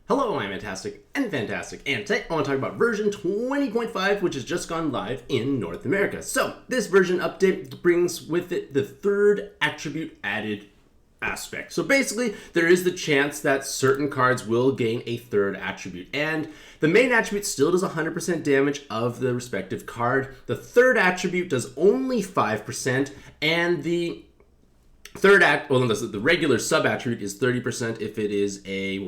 Hello, I'm Mantastic'c and Fantastic, and today I want to talk about version 20.5, which has just gone live in North America. So, this version update brings with it the third attribute added aspect. So basically, there is the chance that certain cards will gain a third attribute, and the main attribute still does 100% damage of the respective card. The third attribute does only 5%, and the the regular sub-attribute is 30% if it is a,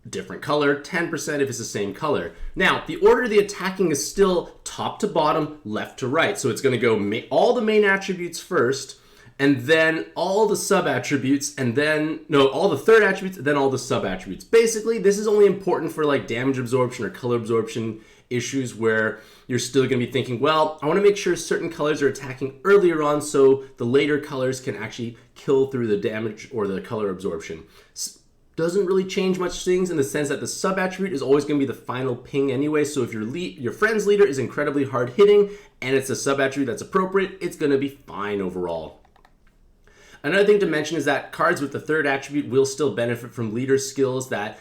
different color, 10% if it's the same color. Now, the order of the attacking is still top to bottom, left to right. So it's going to go all the main attributes first, and then all the sub-attributes, all the third attributes, and then all the sub-attributes. Basically, this is only important for like damage absorption or color absorption issues where you're still going to be thinking, well, I want to make sure certain colors are attacking earlier on so the later colors can actually kill through the damage or the color absorption. Doesn't really change much things in the sense that the sub-attribute is always going to be the final ping anyway, so if your friend's leader is incredibly hard hitting and it's a sub-attribute that's appropriate, it's going to be fine overall. Another thing to mention is that cards with the third attribute will still benefit from leader skills that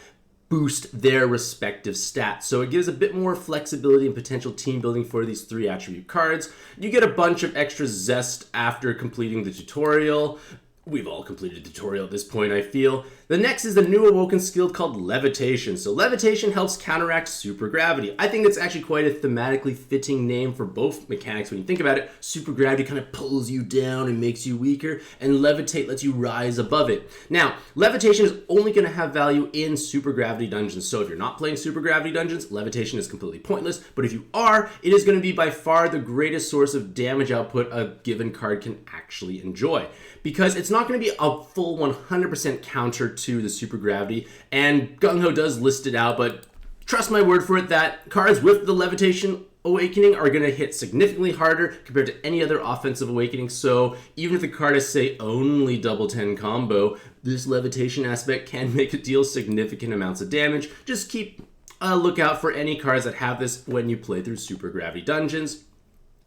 boost their respective stats. So it gives a bit more flexibility and potential team building for these three attribute cards. You get a bunch of extra zest after completing the tutorial. We've all completed the tutorial at this point, I feel. The next is the new awoken skill called levitation. So levitation helps counteract supergravity. I think it's actually quite a thematically fitting name for both mechanics when you think about it. Supergravity kind of pulls you down and makes you weaker, and levitate lets you rise above it. Now, levitation is only going to have value in supergravity dungeons. So if you're not playing supergravity dungeons, levitation is completely pointless. But if you are, it is going to be by far the greatest source of damage output a given card can actually enjoy. Because it's not going to be a full 100% counter to the supergravity, and Gung Ho does list it out, but trust my word for it that cards with the levitation awakening are going to hit significantly harder compared to any other offensive awakening. So even if the card is, say, only double 10 combo, this levitation aspect can make it deal significant amounts of damage. Just keep a lookout for any cards that have this when you play through supergravity dungeons.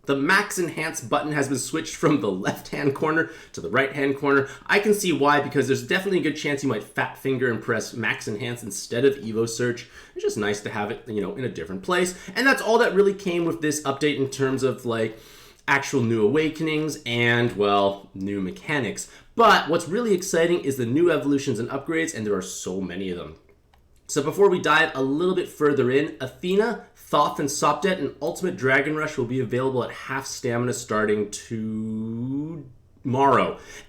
The max enhance button has been switched from the left-hand corner to the right-hand corner. I can see why, because there's definitely a good chance you might fat finger and press max enhance instead of Evo search. It's just nice to have it, in a different place. And that's all that really came with this update in terms of actual new awakenings and, new mechanics. But what's really exciting is the new evolutions and upgrades, and there are so many of them. So before we dive a little bit further in, Athena, Thoth, and Sopdet and Ultimate Dragon Rush will be available at half stamina starting tomorrow.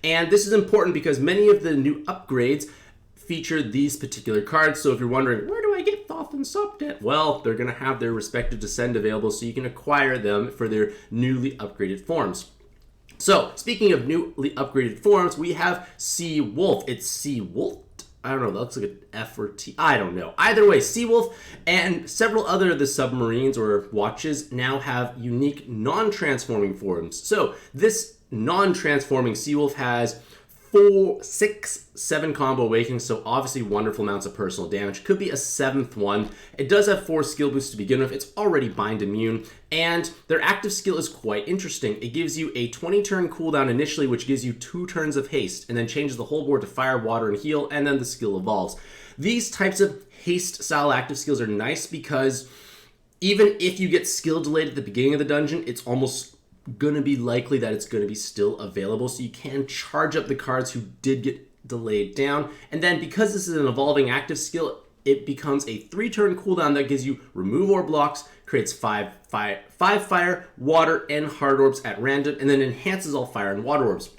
And this is important because many of the new upgrades feature these particular cards. So if you're wondering, where do I get Thoth and Sopdet? Well, they're going to have their respective descend available so you can acquire them for their newly upgraded forms. So, speaking of newly upgraded forms, we have Sea Wolf. It's Sea Wolf? I don't know, that looks like an F or T. I don't know. Either way, Seawolf and several other of the submarines or watches now have unique non-transforming forms. So this non-transforming Seawolf has 4, 6, 7 combo awakenings, so obviously wonderful amounts of personal damage. Could be a 7th one. It does have 4 skill boosts to begin with. It's already bind immune, and their active skill is quite interesting. It gives you a 20-turn cooldown initially, which gives you 2 turns of haste, and then changes the whole board to fire, water, and heal, and then the skill evolves. These types of haste-style active skills are nice because even if you get skill delayed at the beginning of the dungeon, it's almost going to be likely that it's going to be still available, so you can charge up the cards who did get delayed down. And then because this is an evolving active skill, it becomes a 3-turn cooldown that gives you remove orb blocks, creates 5 fire, water, and hard orbs at random, and then enhances all fire and water orbs.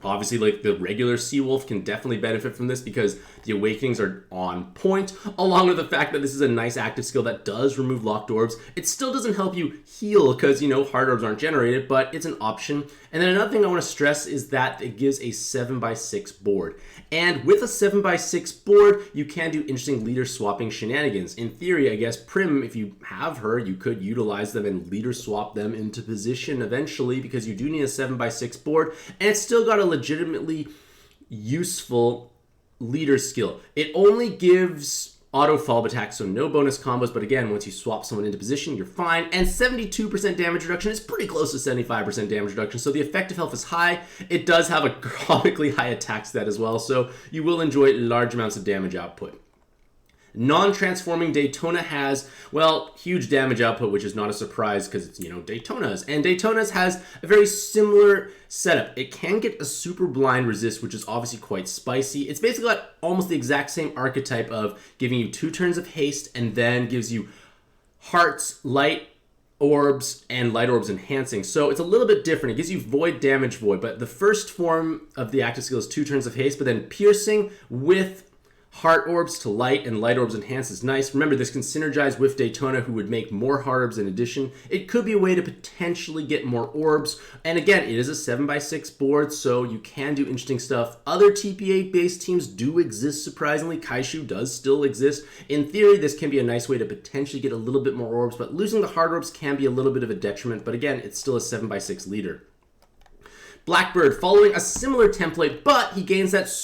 Obviously, the regular Seawolf can definitely benefit from this because the awakenings are on point, along with the fact that this is a nice active skill that does remove locked orbs. It still doesn't help you heal because, hard orbs aren't generated, but it's an option. And then another thing I want to stress is that it gives a 7x6 board. And with a 7x6 board, you can do interesting leader swapping shenanigans. In theory, I guess Prim, if you have her, you could utilize them and leader swap them into position eventually because you do need a 7x6 board. And it's still got a legitimately useful leader skill. It only gives auto follow attack, so no bonus combos, but again, once you swap someone into position, you're fine. And 72% damage reduction is pretty close to 75% damage reduction, so the effective health is high. It does have a comically high attack stat as well, so you will enjoy large amounts of damage output. Non-transforming Daytona has, well, huge damage output, which is not a surprise because it's, Daytona's. And Daytona's has a very similar setup. It can get a super blind resist, which is obviously quite spicy. It's basically got almost the exact same archetype of giving you 2 turns of haste and then gives you hearts, light orbs, and light orbs enhancing. So it's a little bit different. It gives you void, damage, void. But the first form of the active skill is 2 turns of haste, but then piercing with heart orbs to light and light orbs enhance is nice. Remember, this can synergize with Daytona, who would make more heart orbs in addition. It could be a way to potentially get more orbs. And again, it is a 7x6 board, so you can do interesting stuff. Other TPA-based teams do exist, surprisingly. Kaishu does still exist. In theory, this can be a nice way to potentially get a little bit more orbs, but losing the heart orbs can be a little bit of a detriment. But again, it's still a 7x6 leader. Blackbird, following a similar template, but he gains that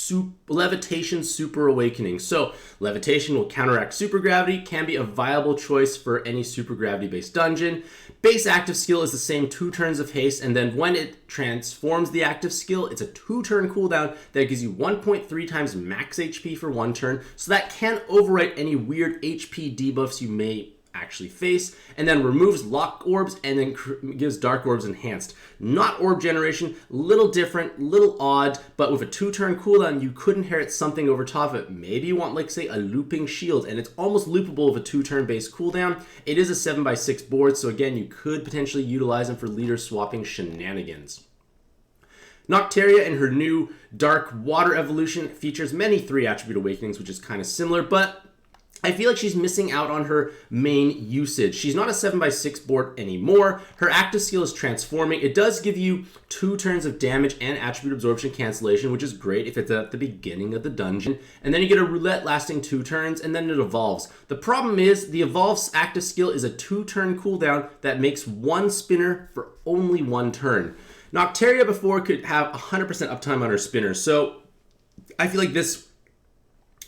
levitation super awakening. So levitation will counteract super gravity, can be a viable choice for any super gravity based dungeon. Base active skill is the same, 2 turns of haste, and then when it transforms the active skill, it's a 2-turn cooldown that gives you 1.3 times max HP for 1 turn. So that can overwrite any weird HP debuffs you may actually face, and then removes lock orbs and then gives dark orbs enhanced. Not orb generation, little different, little odd, but with a 2-turn cooldown, you could inherit something over top of it. Maybe you want, like, say, a looping shield, and it's almost loopable with a 2-turn base cooldown. It is a 7x6 board, so again, you could potentially utilize them for leader swapping shenanigans. Noctaria in her new Dark Water evolution features many 3-attribute awakenings, which is kind of similar, but I feel like she's missing out on her main usage. She's not a 7x6 board anymore. Her active skill is transforming. It does give you 2 turns of damage and attribute absorption cancellation, which is great if it's at the beginning of the dungeon. And then you get a roulette lasting 2 turns, and then it evolves. The problem is the evolves active skill is a 2-turn cooldown that makes 1 spinner for only 1 turn. Noctaria before could have 100% uptime on her spinner, so I feel like this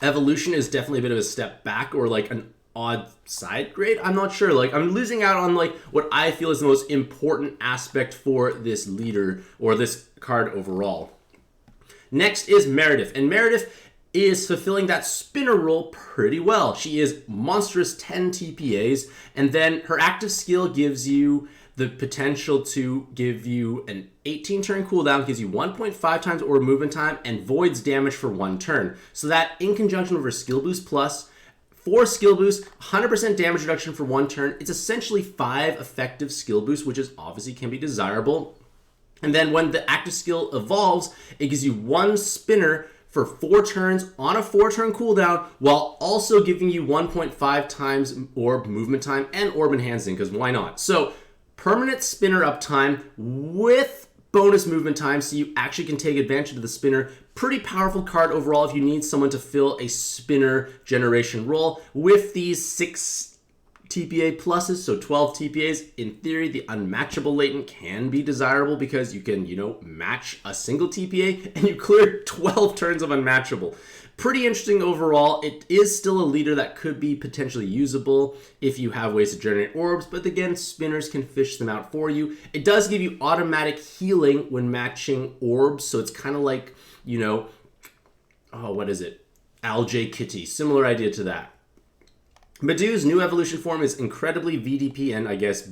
evolution is definitely a bit of a step back, or like an odd side grade. I'm not sure. Like, I'm losing out on like what I feel is the most important aspect for this leader or this card overall. Next is Meredith, and Meredith is fulfilling that spinner role pretty well. She is monstrous 10 TPAs, and then her active skill gives you the potential to give you an 18-turn cooldown, gives you 1.5 times orb movement time, and voids damage for 1 turn. So that, in conjunction with her skill boost plus, 4 skill boosts, 100% damage reduction for 1 turn, it's essentially 5 effective skill boosts, which is obviously can be desirable. And then when the active skill evolves, it gives you 1 spinner for 4 turns on a 4-turn cooldown, while also giving you 1.5 times orb movement time and orb enhancing, because why not? So permanent spinner uptime with bonus movement time, so you actually can take advantage of the spinner. Pretty powerful card overall if you need someone to fill a spinner generation role. With these 6 TPA pluses, so 12 TPAs, in theory, the unmatchable latent can be desirable because you can, match a single TPA and you clear 12 turns of unmatchable. Pretty interesting overall. It is still a leader that could be potentially usable if you have ways to generate orbs, but again, spinners can fish them out for you. It does give you automatic healing when matching orbs, so it's kind of like, Algae Kitty. Similar idea to that. Medu's new evolution form is incredibly VDP and, I guess,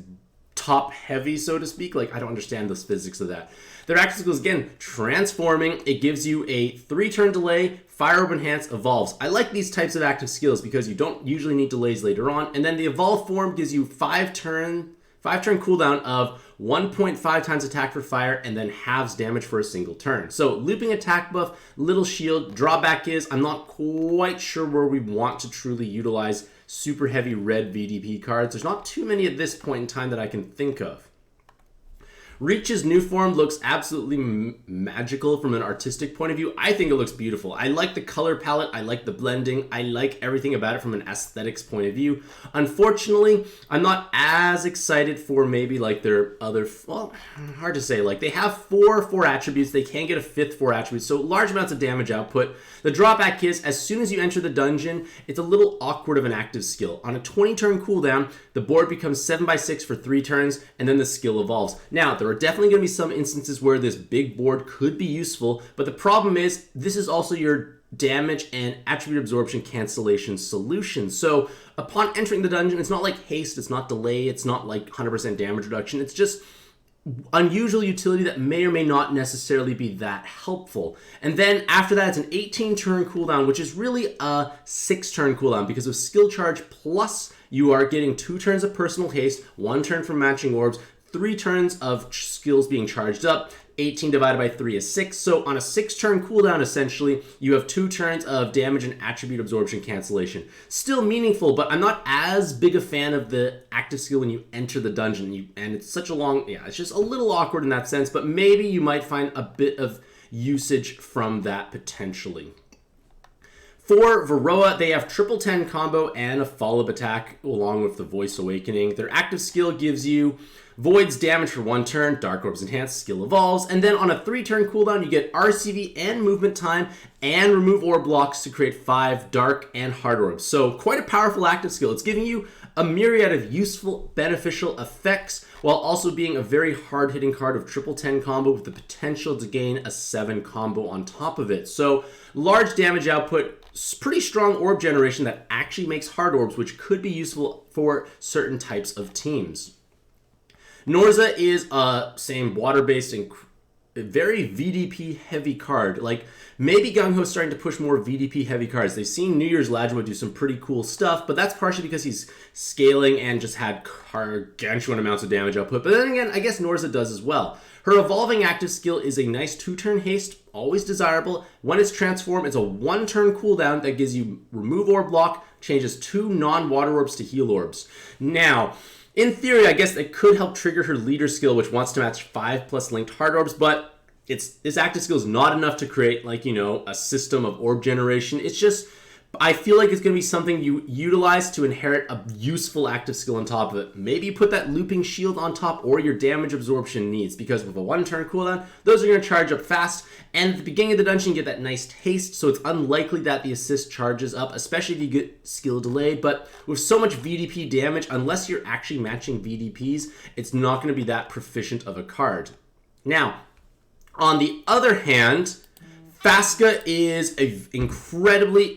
top heavy, so to speak. Like, I don't understand the physics of that. Their active skill is, again, transforming. It gives you a 3-turn delay. Fire Orb Enhance evolves. I like these types of active skills because you don't usually need delays later on. And then the evolve form gives you 5-turn cooldown of 1.5 times attack for fire, and then halves damage for a single turn. So looping attack buff, little shield. Drawback is I'm not quite sure where we want to truly utilize super heavy red VDP cards. There's not too many at this point in time that I can think of. Reach's new form looks absolutely magical from an artistic point of view. I think it looks beautiful. I like the color palette. I like the blending. I like everything about it from an aesthetics point of view. Unfortunately, I'm not as excited for maybe like their other, well, hard to say. Like they have 4 attributes. They can get a 5th 4 attribute, so large amounts of damage output. The drawback is as soon as you enter the dungeon, it's a little awkward of an active skill. On a 20-turn cooldown, the board becomes 7x6 for 3 turns, and then the skill evolves. Now, there are definitely going to be some instances where this big board could be useful, but the problem is this is also your damage and attribute absorption cancellation solution. So upon entering the dungeon, it's not like haste, it's not delay, it's not like 100% damage reduction. It's just unusual utility that may or may not necessarily be that helpful. And then after that, it's an 18 turn cooldown, which is really a 6 turn cooldown because of skill charge plus you are getting 2 turns of personal haste, 1 turn from matching orbs, 3 turns of skills being charged up. 18 divided by 3 is 6. So on a 6 turn cooldown, essentially, you have 2 turns of damage and attribute absorption cancellation. Still meaningful, but I'm not as big a fan of the active skill when you enter the dungeon. And it's such a long, it's just a little awkward in that sense, but maybe you might find a bit of usage from that potentially. For Varroa, they have triple 10 combo and a follow-up attack along with the Voice Awakening. Their active skill gives you voids damage for 1 turn, Dark Orbs Enhanced, skill evolves, and then on a 3 turn cooldown, you get RCV and movement time and remove orb blocks to create 5 dark and hard orbs. So quite a powerful active skill. It's giving you a myriad of useful, beneficial effects while also being a very hard-hitting card of triple 10 combo with the potential to gain a 7 combo on top of it. So large damage output, pretty strong orb generation that actually makes hard orbs, which could be useful for certain types of teams. Norza is a same water-based and very VDP heavy card. Like maybe Gung-Ho's starting to push more VDP heavy cards. They've seen New Year's Lajua do some pretty cool stuff, but that's partially because he's scaling and just had gargantuan amounts of damage output. But then again, I guess Norza does as well. Her evolving active skill is a nice 2-turn haste, always desirable. When it's transformed, it's a 1-turn cooldown that gives you remove orb block, changes 2 non-water orbs to heal orbs. Now, in theory, I guess it could help trigger her leader skill, which wants to match 5 plus linked hard orbs, but this active skill is not enough to create, like, a system of orb generation. It's just, I feel like it's going to be something you utilize to inherit a useful active skill on top of it. Maybe you put that looping shield on top or your damage absorption needs, because with a 1-turn cooldown, those are going to charge up fast, and at the beginning of the dungeon, you get that nice haste, so it's unlikely that the assist charges up, especially if you get skill delayed, but with so much VDP damage, unless you're actually matching VDPs, it's not going to be that proficient of a card. Now, on the other hand, Fasca is an incredibly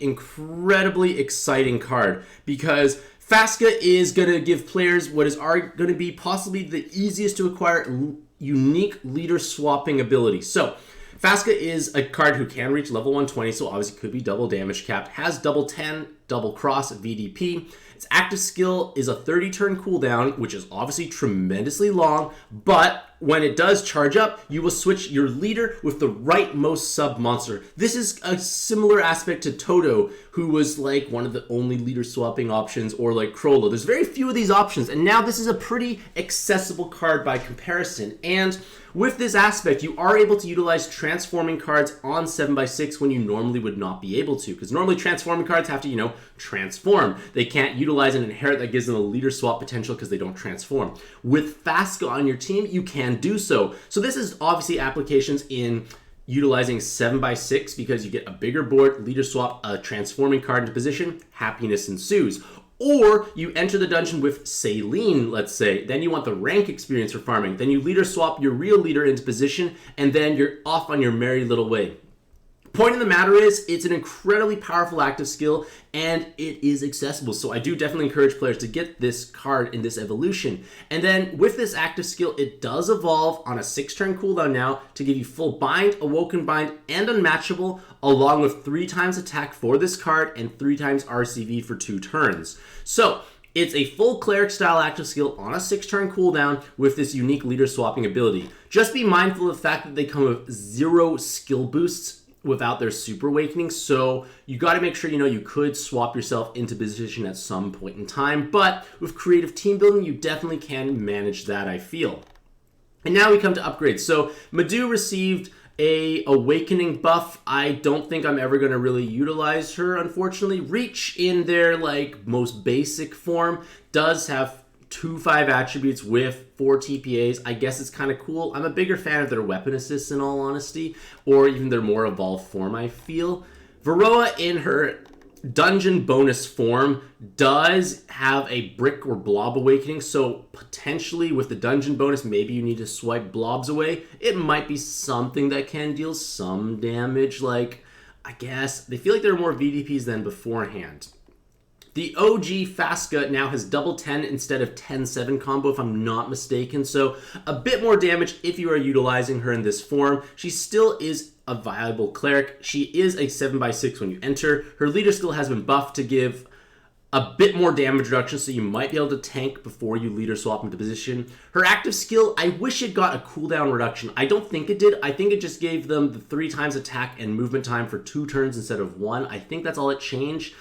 exciting card because Fasca is going to give players what is going to be possibly the easiest to acquire unique leader swapping ability. So, Fasca is a card who can reach level 120, so obviously could be double damage capped, has double 10, double cross VDP. Its active skill is a 30-turn cooldown, which is obviously tremendously long, but when it does charge up, you will switch your leader with the rightmost sub-monster. This is a similar aspect to Toto, who was like one of the only leader swapping options, or like Krollo. There's very few of these options, and now this is a pretty accessible card by comparison. And with this aspect, you are able to utilize transforming cards on 7x6 when you normally would not be able to, because normally transforming cards have to, transform. They can't utilize an inherit that gives them a leader swap potential because they don't transform. With Fasca on your team, you can do so. So this is obviously applications in utilizing 7x6 because you get a bigger board, leader swap, a transforming card into position, happiness ensues. Or you enter the dungeon with Saline, let's say. Then you want the rank experience for farming. Then you leader swap your real leader into position, and then you're off on your merry little way. Point of the matter is, it's an incredibly powerful active skill, and it is accessible. So I do definitely encourage players to get this card in this evolution. And then with this active skill, it does evolve on a 6-turn cooldown now to give you full bind, awoken bind, and unmatchable, along with 3 times attack for this card and 3 times RCV for 2 turns. So it's a full cleric style active skill on a 6-turn cooldown with this unique leader swapping ability. Just be mindful of the fact that they come with 0 skill boosts without their super awakening, so you got to make sure you could swap yourself into position at some point in time, but with creative team building, you definitely can manage that, I feel. And now we come to upgrades. So Medu received a awakening buff. I don't think I'm ever going to really utilize her, unfortunately. Reach in their most basic form does have 2/5 attributes with 4 TPAs. I guess it's kind of cool. I'm a bigger fan of their weapon assists in all honesty, or even their more evolved form, I feel. Varroa in her dungeon bonus form does have a brick or blob awakening, so potentially with the dungeon bonus, maybe you need to swipe blobs away. It might be something that can deal some damage, like I guess. They feel like there are more VDPs than beforehand. The OG Fasca now has double 10 instead of 10-7 combo, if I'm not mistaken. So a bit more damage if you are utilizing her in this form. She still is a viable cleric. She is a 7x6 when you enter. Her leader skill has been buffed to give a bit more damage reduction, so you might be able to tank before you leader swap into position. Her active skill, I wish it got a cooldown reduction. I don't think it did. I think it just gave them the 3 times attack and movement time for 2 turns instead of 1. I think that's all it changed.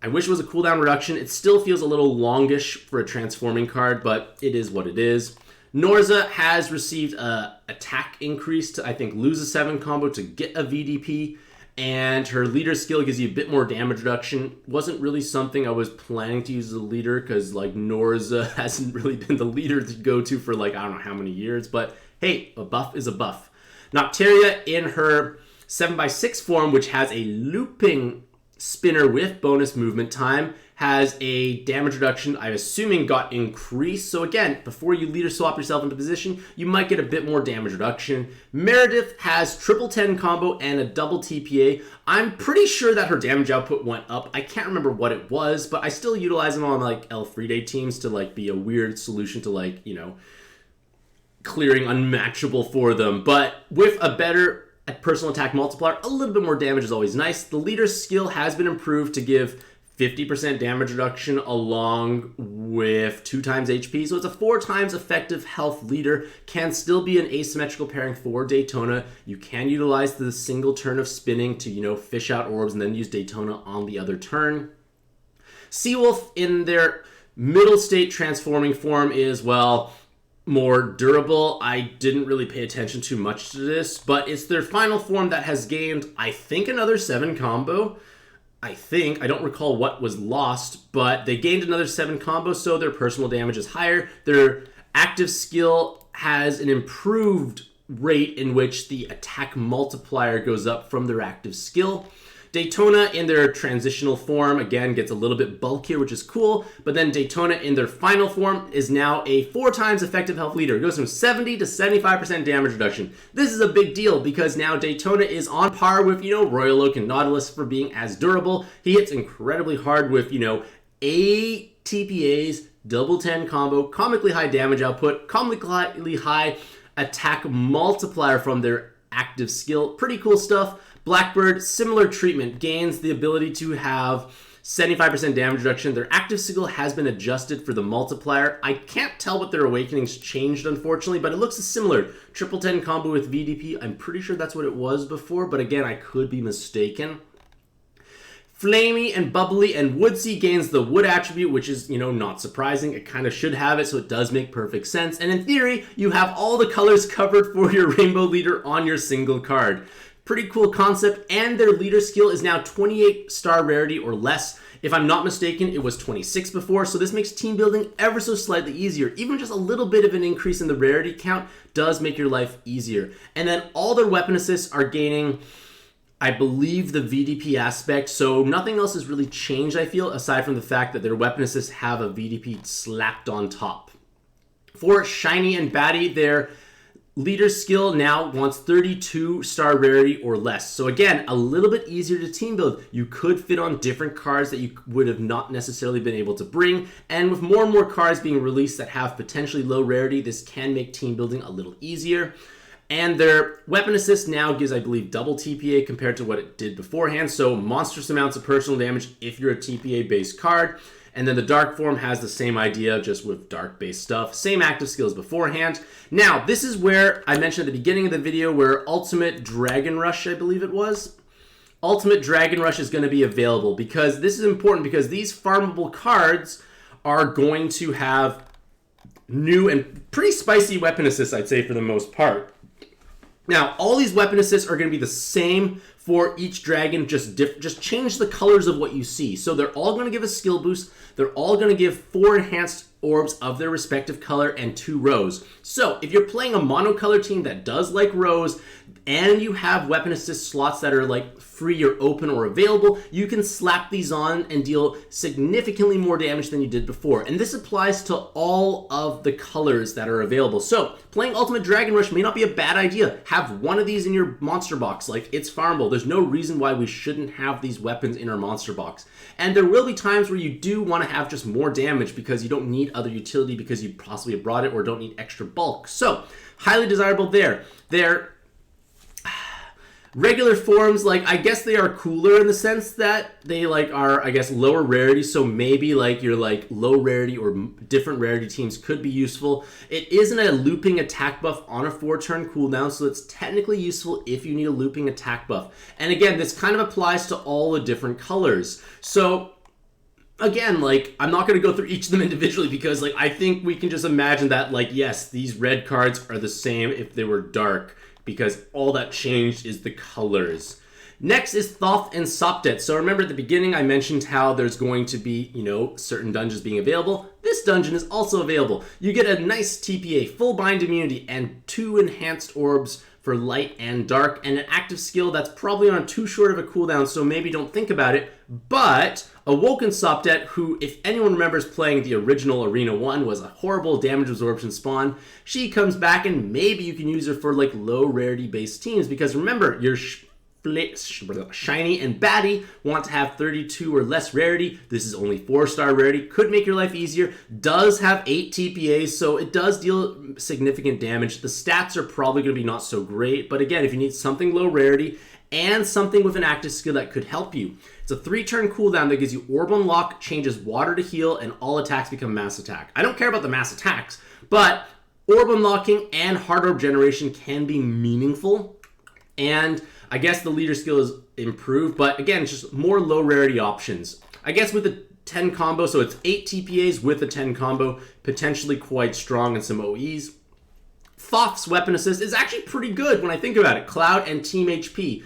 I wish it was a cooldown reduction. It still feels a little longish for a transforming card, but it is what it is. Norza has received a attack increase to, I think, lose a 7 combo to get a VDP, and her leader skill gives you a bit more damage reduction. Wasn't really something I was planning to use as a leader, because like Norza hasn't really been the leader to go to for like I don't know how many years, but hey, a buff is a buff. Noctaria in her 7x6 form, which has a looping spinner with bonus movement time, has a damage reduction, I'm assuming got increased. So again, before you leader swap yourself into position, you might get a bit more damage reduction. Meredith has triple 10 combo and a double TPA. I'm pretty sure that her damage output went up. I can't remember what it was, but I still utilize them on like Elfride teams to like be a weird solution to like, you know, clearing unmatchable for them. But with a better personal attack multiplier, a little bit more damage is always nice. The leader's skill has been improved to give 50% damage reduction along with 2 times HP. So it's a 4 times effective health leader. Can still be an asymmetrical pairing for Daytona. You can utilize the single turn of spinning to, you know, fish out orbs and then use Daytona on the other turn. Seawolf in their middle state transforming form is, well, more durable. I didn't really pay attention too much to this, but it's their final form that has gained, I think, another 7 combo. I don't recall what was lost, but they gained another 7 combo, so their personal damage is higher. Their active skill has an improved rate in which the attack multiplier goes up from their active skill. Daytona in their transitional form, again, gets a little bit bulkier, which is cool, but then Daytona in their final form is now a 4 times effective health leader. It goes from 70 to 75% damage reduction. This is a big deal because now Daytona is on par with, you know, Royal Oak and Nautilus for being as durable. He hits incredibly hard with, you know, 8 TPAs, double 10 combo, comically high damage output, comically high attack multiplier from their active skill. Pretty cool stuff. Blackbird, similar treatment, gains the ability to have 75% damage reduction. Their active skill has been adjusted for the multiplier. I can't tell what their awakenings changed, unfortunately, but it looks similar. Triple 10 combo with VDP. I'm pretty sure that's what it was before, but again, I could be mistaken. Flamey and Bubbly and Woodsy gains the Wood attribute, which is, you know, not surprising. It kind of should have it, so it does make perfect sense. And in theory, you have all the colors covered for your Rainbow Leader on your single card. Pretty cool concept, and their leader skill is now 28 star rarity or less. If I'm not mistaken, it was 26 before, so this makes team building ever so slightly easier. Even just a little bit of an increase in the rarity count does make your life easier. And then all their weapon assists are gaining, I believe, the VDP aspect, so nothing else has really changed, I feel, aside from the fact that their weapon assists have a VDP slapped on top. For Shiny and Batty, their leader skill now wants 32 star rarity or less. So again, a little bit easier to team build. You could fit on different cards that you would have not necessarily been able to bring. And with more and more cards being released that have potentially low rarity, this can make team building a little easier. And their weapon assist now gives, I believe, double TPA compared to what it did beforehand. So monstrous amounts of personal damage if you're a TPA-based card. And then the dark form has the same idea, just with dark-based stuff. Same active skills beforehand. Now, this is where I mentioned at the beginning of the video where Ultimate Dragon Rush, I believe it was. Ultimate Dragon Rush is going to be available because this is important because these farmable cards are going to have new and pretty spicy weapon assists, I'd say, for the most part. Now, all these weapon assists are going to be the same for each dragon, just change the colors of what you see. So they're all going to give a skill boost. They're all going to give 4 enhanced orbs of their respective color and 2 rows. So if you're playing a monocolor team that does like rows, and you have weapon assist slots that are like free or open or available, you can slap these on and deal significantly more damage than you did before. And this applies to all of the colors that are available. So playing Ultimate Dragon Rush may not be a bad idea. Have one of these in your monster box. Like, it's farmable. There's no reason why we shouldn't have these weapons in our monster box. And there will be times where you do want to have just more damage because you don't need other utility because you possibly have brought it or don't need extra bulk. So highly desirable there. They're regular forms, like, I guess they are cooler in the sense that they, like, are, I guess, lower rarity, so maybe, like, your, like, low rarity or different rarity teams could be useful. It isn't a looping attack buff on a 4-turn cooldown, so it's technically useful if you need a looping attack buff. And again, this kind of applies to all the different colors. So again, like, I'm not going to go through each of them individually because, like, I think we can just imagine that, like, yes, these red cards are the same if they were dark, because all that changed is the colors. Next is Thoth and Sopdet. So remember at the beginning I mentioned how there's going to be, you know, certain dungeons being available. This dungeon is also available. You get a nice TPA, full bind immunity, and 2 enhanced orbs for light and dark, and an active skill that's probably on too short of a cooldown, so maybe don't think about it. But Awoken Sopdet, who, if anyone remembers playing the original Arena 1, was a horrible damage absorption spawn. She comes back, and maybe you can use her for, like, low rarity based teams, because remember, your Shiny and Batty want to have 32 or less rarity. This is only 4-star rarity. Could make your life easier. Does have 8 TPAs, so it does deal significant damage. The stats are probably going to be not so great, but again, if you need something low rarity and something with an active skill that could help you. It's a 3-turn cooldown that gives you Orb Unlock, changes water to heal, and all attacks become mass attack. I don't care about the mass attacks, but Orb Unlocking and Hard Orb Generation can be meaningful, and I guess the leader skill is improved, but again, it's just more low rarity options. I guess with the 10 combo, so it's 8 TPAs with a 10 combo, potentially quite strong in some OEs. Thoth's weapon assist is actually pretty good when I think about it. Cloud and Team HP,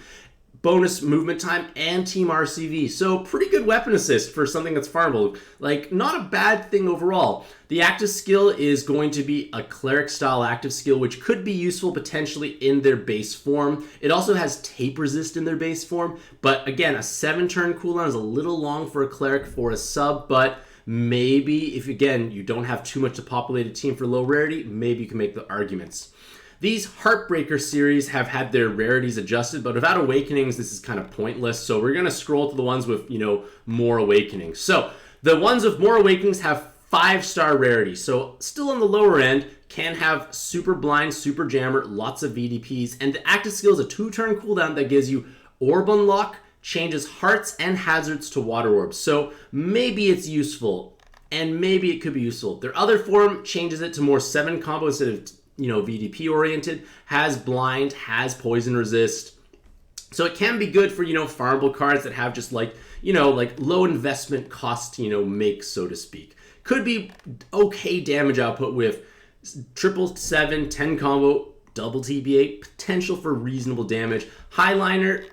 bonus movement time, and Team RCV. So pretty good weapon assist for something that's farmable. Like, not a bad thing overall. The active skill is going to be a cleric style active skill, which could be useful potentially in their base form. It also has tape resist in their base form, but again, a 7-turn cooldown is a little long for a cleric for a sub, but maybe if, again, you don't have too much to populate a team for low rarity, maybe you can make the arguments. These Heartbreaker series have had their rarities adjusted, but without Awakenings, this is kind of pointless. So we're going to scroll to the ones with, you know, more Awakenings. So the ones with more Awakenings have 5-star rarity. So still on the lower end, can have Super Blind, Super Jammer, lots of VDPs, and the active skill is a 2-turn cooldown that gives you Orb Unlock, changes hearts and hazards to water orbs. So maybe it's useful, and maybe it could be useful. Their other form changes it to more 7 combo instead of, you know, VDP oriented, has blind, has poison resist. So it can be good for, you know, farmable cards that have just, like, you know, like low investment cost, you know, make, so to speak. Could be okay damage output with 777, 10 combo, double TBA, potential for reasonable damage. Highlander,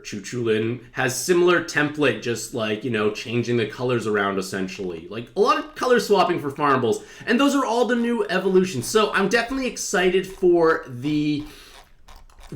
Chuchulin has similar template, just like, you know, changing the colors around essentially. Like a lot of color swapping for farmables. And those are all the new evolutions. So I'm definitely excited for the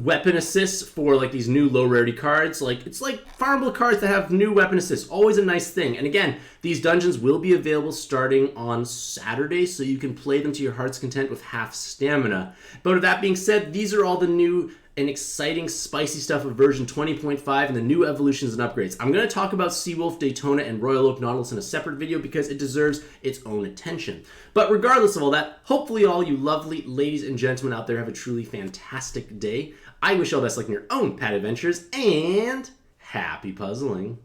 weapon assists for like these new low rarity cards. Like, it's like farmable cards that have new weapon assists. Always a nice thing. And again, these dungeons will be available starting on Saturday, so you can play them to your heart's content with half stamina. But with that being said, these are all the new and exciting, spicy stuff of version 20.5 and the new evolutions and upgrades. I'm going to talk about Seawolf, Daytona, and Royal Oak Nautilus in a separate video because it deserves its own attention. But regardless of all that, hopefully all you lovely ladies and gentlemen out there have a truly fantastic day. I wish you all the best luck in your own pad adventures, and happy puzzling.